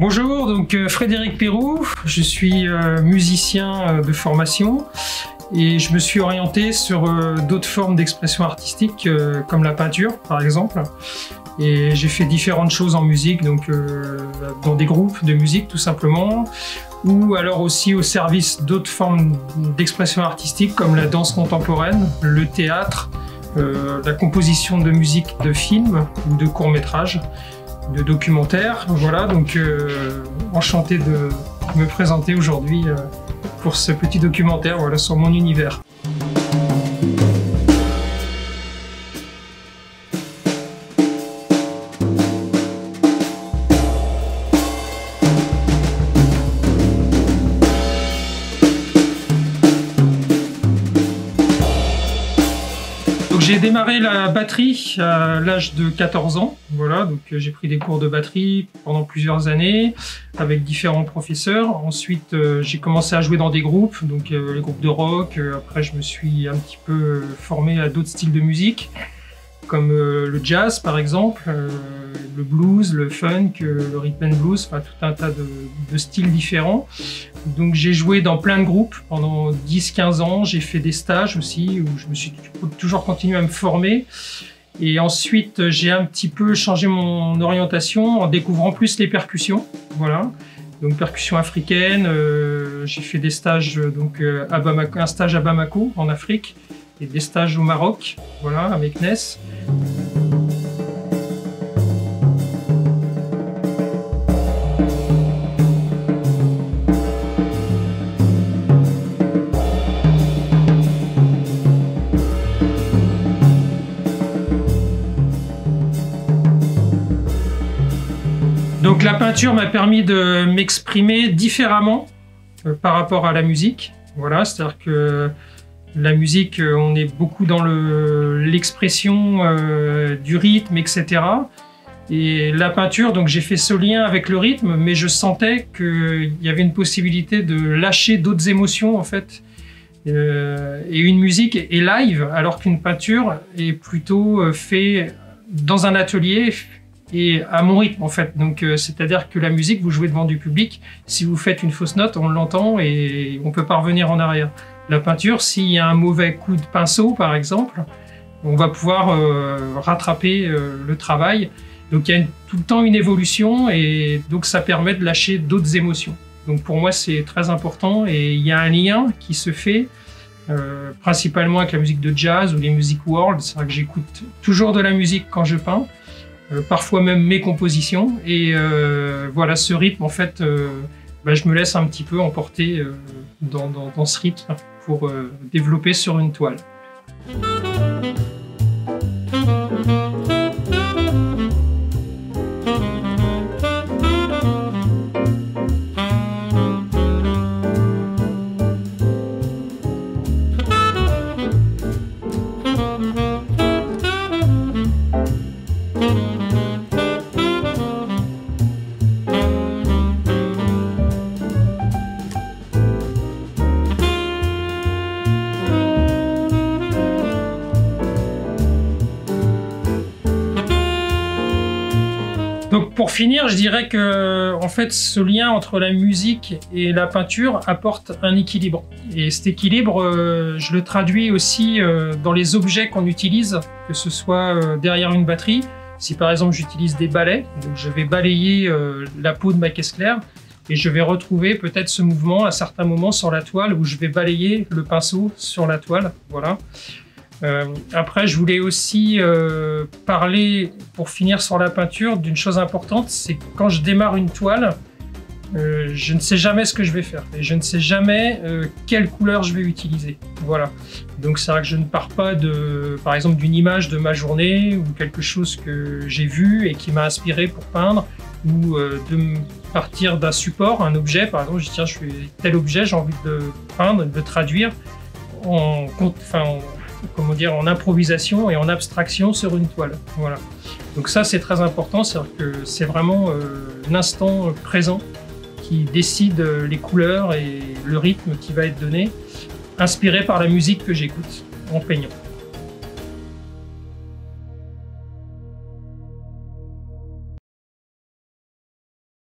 Bonjour, donc Frédéric Perroux, je suis musicien de formation et je me suis orienté sur d'autres formes d'expression artistique comme la peinture par exemple. Et j'ai fait différentes choses en musique, donc dans des groupes de musique tout simplement, ou alors aussi au service d'autres formes d'expression artistique comme la danse contemporaine, le théâtre, la composition de musique de films ou de courts-métrages, de documentaires. Voilà, donc enchanté de me présenter aujourd'hui pour ce petit documentaire, voilà, sur mon univers. J'ai démarré la batterie à l'âge de 14 ans, voilà, donc j'ai pris des cours de batterie pendant plusieurs années avec différents professeurs. Ensuite, j'ai commencé à jouer dans des groupes, donc les groupes de rock. Après, je me suis un petit peu formé à d'autres styles de musique, comme le jazz par exemple, le blues, le funk, le rhythm and blues, enfin tout un tas de styles différents. Donc j'ai joué dans plein de groupes pendant 10-15 ans, j'ai fait des stages aussi où je me suis toujours continué à me former. Et ensuite j'ai un petit peu changé mon orientation en découvrant plus les percussions, voilà. Donc percussion africaine, j'ai fait des stages donc à Bamako, un stage à Bamako en Afrique et des stages au Maroc, voilà, avec Ness. Donc la peinture m'a permis de m'exprimer différemment par rapport à la musique. Voilà, c'est-à-dire que la musique, on est beaucoup dans l'expression du rythme, etc. Et la peinture, donc j'ai fait ce lien avec le rythme, mais je sentais qu'il y avait une possibilité de lâcher d'autres émotions en fait. Et une musique est live, alors qu'une peinture est plutôt faite dans un atelier et à mon rythme en fait. Donc c'est-à-dire que la musique, vous jouez devant du public, si vous faites une fausse note, on l'entend et on peut pas revenir en arrière. La peinture, s'il y a un mauvais coup de pinceau par exemple, on va pouvoir rattraper le travail. Donc il y a tout le temps une évolution et donc ça permet de lâcher d'autres émotions. Donc pour moi c'est très important et il y a un lien qui se fait principalement avec la musique de jazz ou les musiques world. C'est vrai que j'écoute toujours de la musique quand je peins. Parfois même mes compositions et voilà, ce rythme en fait, je me laisse un petit peu emporter dans ce rythme pour développer sur une toile. Donc pour finir, je dirais que en fait, ce lien entre la musique et la peinture apporte un équilibre. Et cet équilibre, je le traduis aussi dans les objets qu'on utilise, que ce soit derrière une batterie. Si par exemple j'utilise des balais, donc je vais balayer la peau de ma caisse claire et je vais retrouver peut-être ce mouvement à certains moments sur la toile où je vais balayer le pinceau sur la toile. Voilà. Après, je voulais aussi parler, pour finir sur la peinture, d'une chose importante, c'est que quand je démarre une toile, je ne sais jamais ce que je vais faire et je ne sais jamais quelle couleur je vais utiliser. Voilà. Donc c'est vrai que je ne pars pas par exemple d'une image de ma journée ou quelque chose que j'ai vu et qui m'a inspiré pour peindre, ou de partir d'un support, un objet. Par exemple, je dis tiens, je fais tel objet, j'ai envie de le peindre, de le traduire en improvisation et en abstraction sur une toile. Voilà. Donc ça c'est très important, c'est-à-dire que c'est vraiment l'instant présent qui décide les couleurs et le rythme qui va être donné, inspiré par la musique que j'écoute en peignant.